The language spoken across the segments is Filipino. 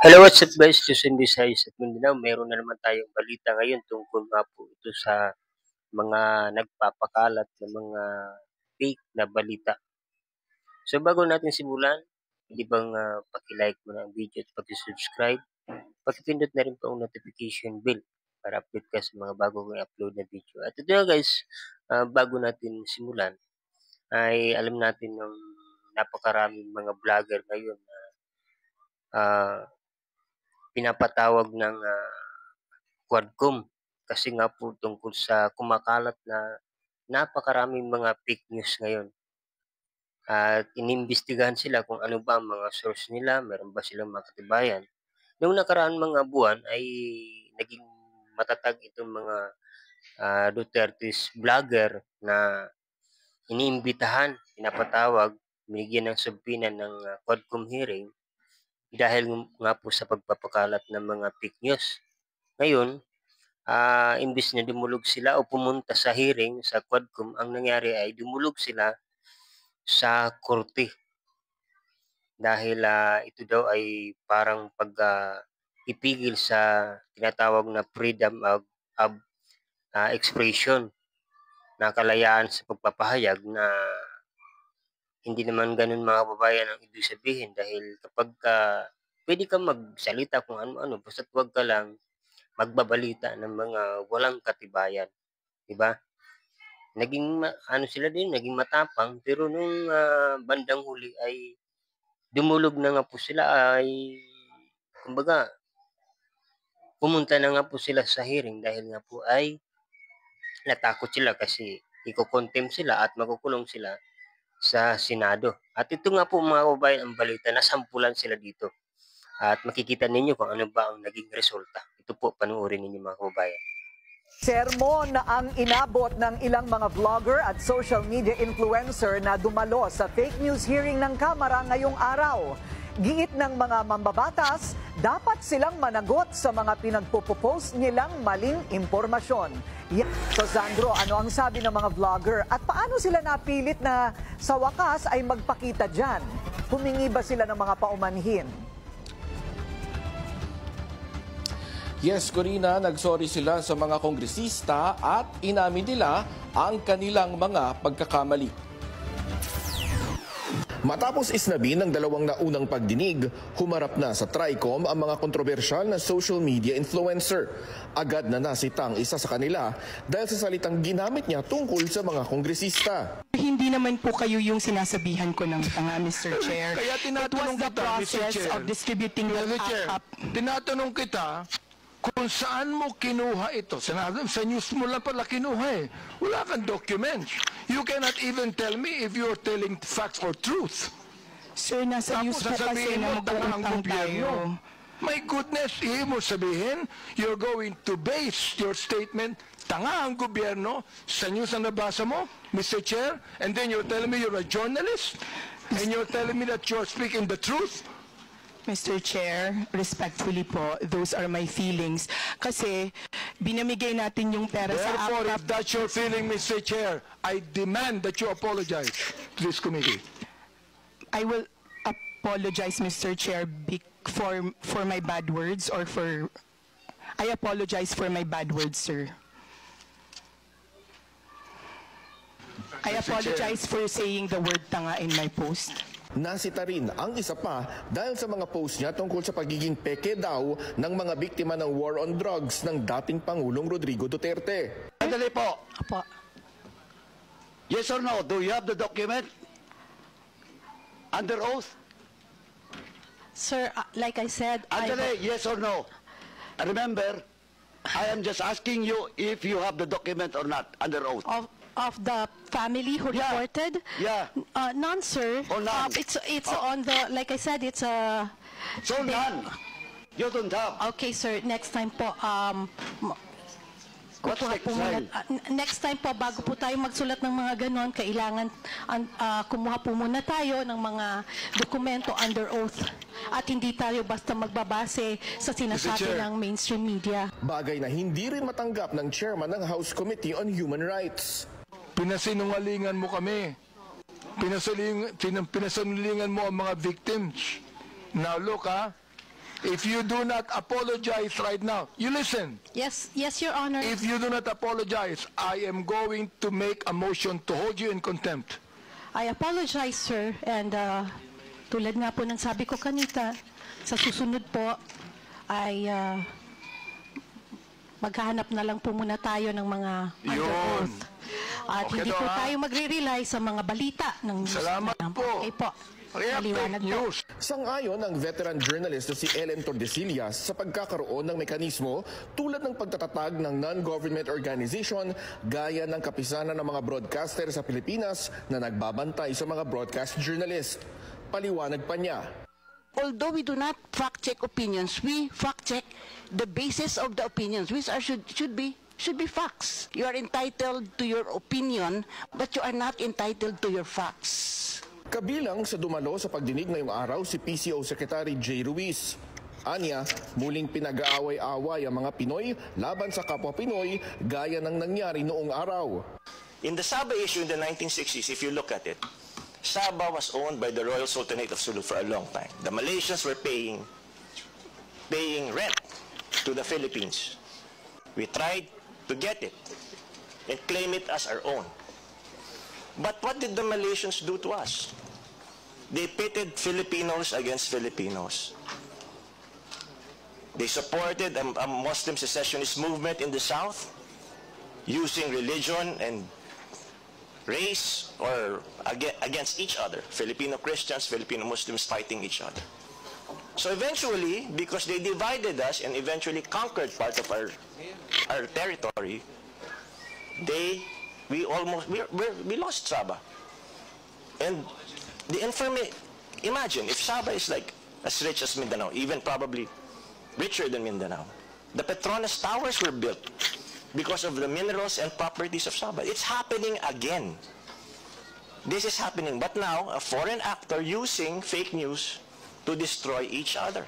Hello, what's up guys? Luzon, Visayas at Mindanao. Meron na naman tayong balita ngayon tungkol nga po ito sa mga nagpapakalat ng mga fake na balita. So bago natin simulan, hindi bang paki-like mo na ang video at paki-subscribe, paki-pindot na rin po ang notification bell para update ka sa mga bago kong upload na video. At ito nga guys, bago natin simulan, ay alam natin ng napakaraming mga vlogger ngayon na ah, pinapatawag ng Quadcom kasi nga po tungkol sa kumakalat na napakaraming mga fake news ngayon. At inimbestigahan sila kung ano ba ang mga source nila, meron ba silang mga katibayan. Noong nakaraan mga buwan ay naging matatag itong mga Duterte's vlogger na iniimbitahan, pinapatawag, binigyan ng subpoena ng Quadcom hearing dahil nga po sa pagpapakalat ng mga fake news. Ngayon, imbis na dumulog sila o pumunta sa hearing sa Quadcom, ang nangyari ay dumulog sila sa korte. Dahil ito daw ay parang ipigil sa tinatawag na freedom of expression, na kalayaan sa pagpapahayag na hindi naman ganun mga kababayan ang ibig sabihin dahil kapag pwede kang magsalita kung ano-ano basta't wag ka lang magbabalita ng mga walang katibayan, 'di ba? Ano sila din, naging matapang pero nung bandang huli ay dumulog na nga po sila ay kumbaga pumunta na nga po sila sa hearing dahil nga po ay natakot sila kasi iko-contempt sila at makukulong sila sa Senado. At ito nga po mga kababayan ang balita, nasampulan sila dito. At makikita ninyo kung ano ba ang naging resulta. Ito po, panoorin ninyo mga kababayan. Sermon na ang inabot ng ilang mga vlogger at social media influencer na dumalo sa fake news hearing ng Kamara ngayong araw. Giit ng mga mambabatas, dapat silang managot sa mga pinagpo-post nilang maling impormasyon. So Sandro, ano ang sabi ng mga vlogger at paano sila napilit na sa wakas ay magpakita dyan? Humingi ba sila ng mga paumanhin? Yes, Corina, nagsorry sila sa mga kongresista at inamin nila ang kanilang mga pagkakamali. Matapos isnabi ng dalawang naunang pagdinig, humarap na sa TRICOM ang mga kontrobersyal na social media influencer. Agad na nasitang isa sa kanila dahil sa salitang ginamit niya tungkol sa mga kongresista. Hindi naman po kayo yung sinasabihan ko ng tanga, Mr. Chair. Kaya tinatanong kita, Mr. Chair, of distributing the app. Tinatanong kita, kung saan mo kinuha ito. Sa news mo lang pala kinuha eh. Wala kang documents. You cannot even tell me if you're telling facts or truth. Sir, nasa news po kasi na mag-uutang tayo. My goodness, ibig mo sabihin, you're going to base your statement, tanga ang gobyerno, sa news na nabasa mo, Mr. Chair, and then you're telling me you're a journalist, and you're telling me that you're speaking the truth? Mr. Chair, respectfully po, those are my feelings. Kasi binamigay natin yung pera sa Therefore, app. if that's your feeling, Mr. Chair, I demand that you apologize to this committee. I will apologize, Mr. Chair, for my bad words or for... I apologize for my bad words, sir. I apologize for saying the word tanga in my post. Nasita rin ang isa pa dahil sa mga post niya tungkol sa pagiging peke daw ng mga biktima ng war on drugs ng dating Pangulong Rodrigo Duterte. Sandali po. Apo. Yes or no? Do you have the document? Under oath? Sir, like I said, Andale, yes or no? Remember, I am just asking you if you have the document or not under oath. of the family who Yeah. reported? Yeah. None, sir. Oh, none. It's on the, like I said, it's a... So none. You don't have. Okay, sir. Next time po, What's kukuha next po muna- time? next time po, bago po tayo magsulat ng mga ganon, kailangan kumuha po muna tayo ng mga dokumento under oath. At hindi tayo basta magbabase sa sinasabi Chair. ng mainstream media. Bagay na hindi rin matanggap ng chairman ng House Committee on Human Rights. Pinasinungalingan mo kami. Pinasinungalingan mo ang mga victims. Now look, If you do not apologize right now, you listen. Yes, Your Honor. If you do not apologize, I am going to make a motion to hold you in contempt. I apologize, sir. And tulad nga po ng sabi ko kanita, sa susunod po ay maghahanap na lang po muna tayo ng mga under Yun. oath. At Okay hindi daw, po ha? tayo magre-rely sa mga balita ng news. Salamat po. Okay po. Kaya Maliwanag fake po. news. Sang-ayon ang veteran journalist na si Ellen Tordesillas sa pagkakaroon ng mekanismo tulad ng pagtatatag ng non-government organization gaya ng kapisanan ng mga broadcaster sa Pilipinas na nagbabantay sa mga broadcast journalist. Paliwanag pa niya. Although we do not fact-check opinions, we fact-check the basis of the opinions, which are, should be facts. You are entitled to your opinion, but you are not entitled to your facts. Kabilang sa dumalo sa pagdinig ngayong araw si PCO Secretary Jay Ruiz. Anya, muling pinag-aaway-away ang mga Pinoy laban sa kapwa Pinoy gaya ng nangyari noong araw. In the Sabah issue in the 1960s, if you look at it, Sabah was owned by the Royal Sultanate of Sulu for a long time. The Malaysians were paying rent to the Philippines. We tried to get it and claim it as our own. But what did the Malaysians do to us? They pitted Filipinos against Filipinos. They supported a Muslim secessionist movement in the South using religion and race or against each other. Filipino Christians, Filipino Muslims fighting each other. So eventually, because they divided us and eventually conquered part of our territory, we lost Sabah. And imagine if Sabah is like as rich as Mindanao, even probably richer than Mindanao. The Petronas Towers were built because of the minerals and properties of Sabah. It's happening again. This is happening, but now a foreign actor using fake news to destroy each other.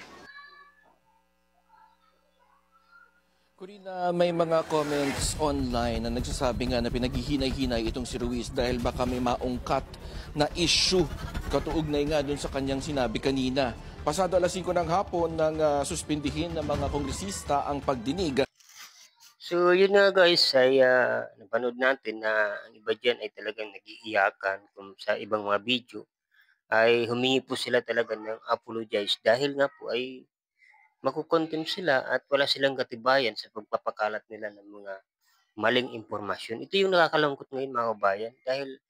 Corina, may mga comments online na nagsasabi nga na pinaghihinay-hinay itong si Ruiz dahil baka may maungkat na issue katuugnay nga dun sa kanyang sinabi kanina. Pasado alas 5 ng hapon nang suspindihin ng mga kongresista ang pagdinig. So yun nga guys, ay napanood natin na ang iba dyan ay talagang nag-iiyakan kung sa ibang mga video ay humingi po sila talaga ng apologize dahil nga po ay makukontempt sila at wala silang katibayan sa pagpapakalat nila ng mga maling impormasyon. Ito yung nakakalungkot ngayon mga kabayan dahil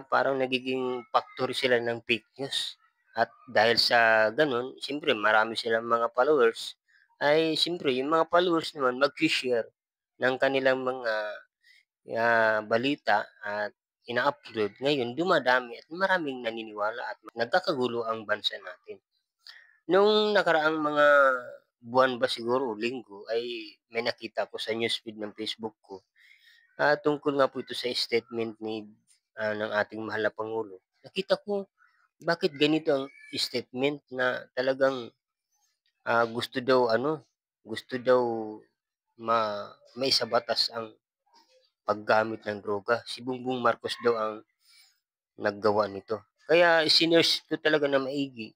parang nagiging factory sila ng fake news. At dahil sa ganun, siyempre marami silang mga followers, ay siyempre yung mga followers naman mag-share ng kanilang mga balita at ina-upload. Ngayon, dumadami at maraming naniniwala at nagkakagulo ang bansa natin. Nung nakaraang mga buwan ba siguro, linggo, ay may nakita ko sa newsfeed ng Facebook ko. Tungkol nga po ito sa statement ng ating mahal na Pangulo. Nakita ko, bakit ganito ang statement na talagang gusto daw may sa batas ang paggamit ng droga. Si Bongbong Marcos daw ang naggawa nito. Kaya sinerge ko talaga na maigi.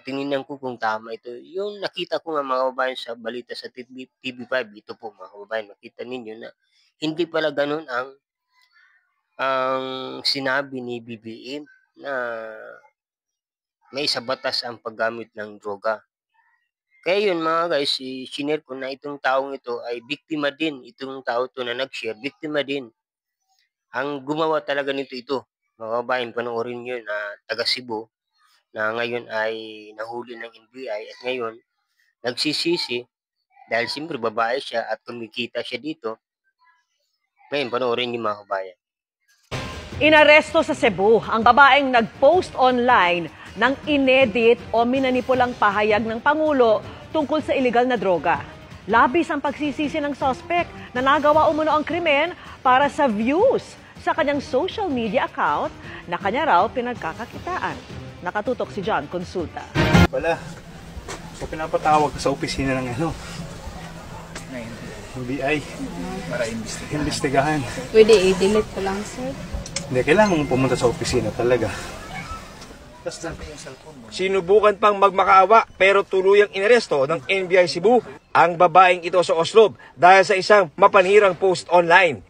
Tingnan ko kung tama ito. Yung nakita ko nga mga kababayan sa balita sa TV5, ito po mga kababayan, makita ninyo na hindi pala ganun ang sinabi ni BBM na may sa batas ang paggamit ng droga. Kaya yun mga guys, sinare ko na itong taong ito ay biktima din. Itong tao ito na nag-share, biktima din. Ang gumawa talaga nito ito. Mga kababayan, panoorin nyo na taga Cebu na ngayon ay nahuli ng NBI at ngayon nagsisisi dahil siyempre babae siya at kumikita siya dito. Ngayon, panoorin nyo mga kababayan. Inaresto sa Cebu ang babaeng nag-post online ng inedit o minanipulang pahayag ng Pangulo tungkol sa iligal na droga. Labis ang pagsisisi ng suspect na nagawa umano ang krimen para sa views sa kanyang social media account na kanya raw pinagkakakitaan. Nakatutok si John Consulta. Wala. So pinapatawag sa opisina ng NBI. Para imbestigahan. Pwede i-delete ko lang, sir? Hindi, kailangan mong pumunta sa opisina talaga. Sinubukan pang magmakaawa pero tuluyang inaresto ng NBI Cebu ang babaeng ito sa Oslob dahil sa isang mapanirang post online.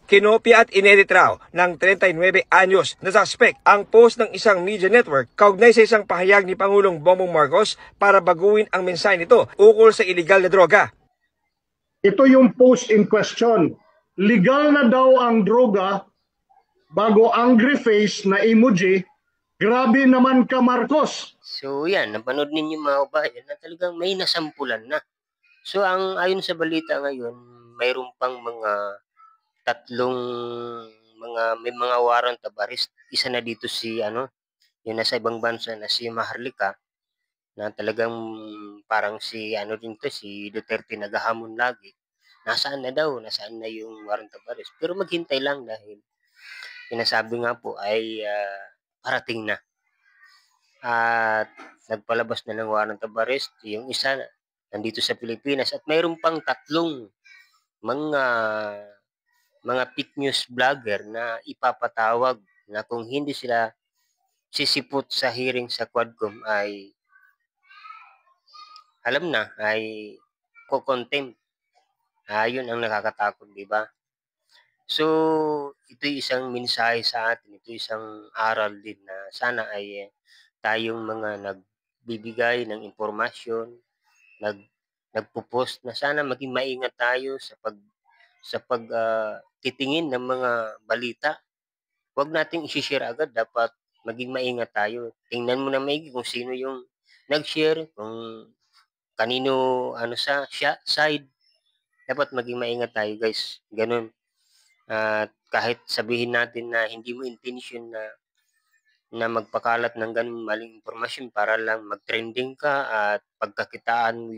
Kinopya at inedit raw ng 39 anyos na suspect ang post ng isang media network kaugnay sa isang pahayag ni Pangulong Bongbong Marcos para baguhin ang mensahe nito ukol sa iligal na droga. Ito yung post in question. Legal na daw ang droga bago angry face na emoji. Grabe naman ka, Marcos. So yan, napanood ninyo mga kabayan na talagang may nasampulan na. So ayon sa balita ngayon, mayroon pang mga may mga warrant of arrest. Isa na dito si yung nasa ibang bansa na si Maharlika, na talagang parang si si Duterte nagahamon lagi. Nasaan na yung warrant of arrest. Pero maghintay lang dahil sinasabi nga po ay parating na. At nagpalabas na ng warrant of arrest yung isa nandito sa Pilipinas, at mayroon pang 3 mga fake news vlogger na ipapatawag na kung hindi sila sisipot sa hearing sa Quadcom ay alam na ay ko-contempt. Yun ang nakakatakot, di ba? So, ito isang mensahe sa atin, ito isang aral din na sana ay tayong mga nagbibigay ng impormasyon, nagpo-post na sana maging maingat tayo sa pagtitingin ng mga balita. Huwag nating i-share agad, dapat maging maingat tayo. Tingnan mo na maigi kung sino yung nag-share, kung kanino sa side. Dapat maging maingat tayo, guys. Ganun. At kahit sabihin natin na hindi mo intention na magpakalat ng ganung maling impormasyon para lang mag-trending ka at pagkakitaan mo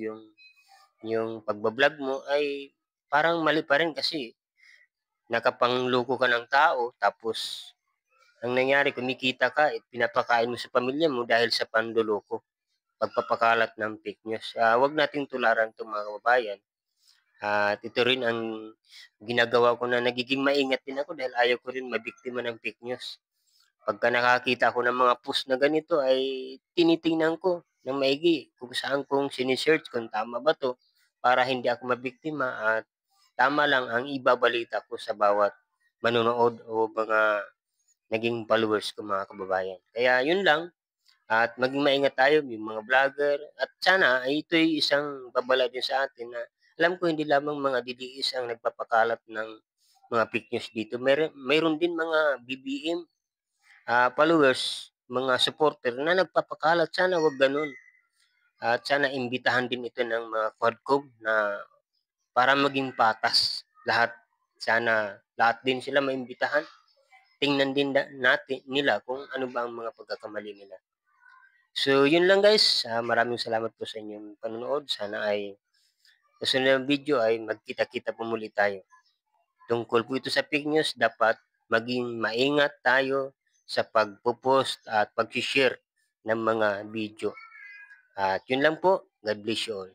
yung pagbablog mo, ay parang mali pa rin kasi nakapangloko ka ng tao, tapos ang nangyari kumikita ka at pinapakain mo sa pamilya mo dahil sa panloloko, pagpapakalat ng fake news. Huwag nating tularan ito mga kababayan. At ito rin ang ginagawa ko na nagiging maingat din ako dahil ayaw ko rin mabiktima ng fake news. Pagka nakakita ako ng mga post na ganito ay tinitingnan ko ng maigi kung saan kong sinisearch kung tama ba to para hindi ako mabiktima at tama lang ang ibabalita ko sa bawat manonood o mga naging followers ko mga kababayan. Kaya yun lang, at maging maingat tayo yung mga vlogger, at sana ay ito'y isang babala din sa atin na alam ko hindi lamang mga DDS ang nagpapakalat ng mga fake news dito. Mayroon din mga BBM followers, mga supporter na nagpapakalat. Sana wag ganun. At sana imbitahan din ito ng mga Quadcom na para maging patas lahat. Sana lahat din sila maimbitahan. Tingnan din natin nila kung ano ba ang mga pagkakamali nila. So yun lang guys. Maraming salamat po sa inyong panonood. Sana ay sa sunod video ay magkita-kita po muli tayo. Tungkol po ito sa fake news, dapat maging maingat tayo sa pagpo-post at pag-share ng mga video. At yun lang po. God bless you all.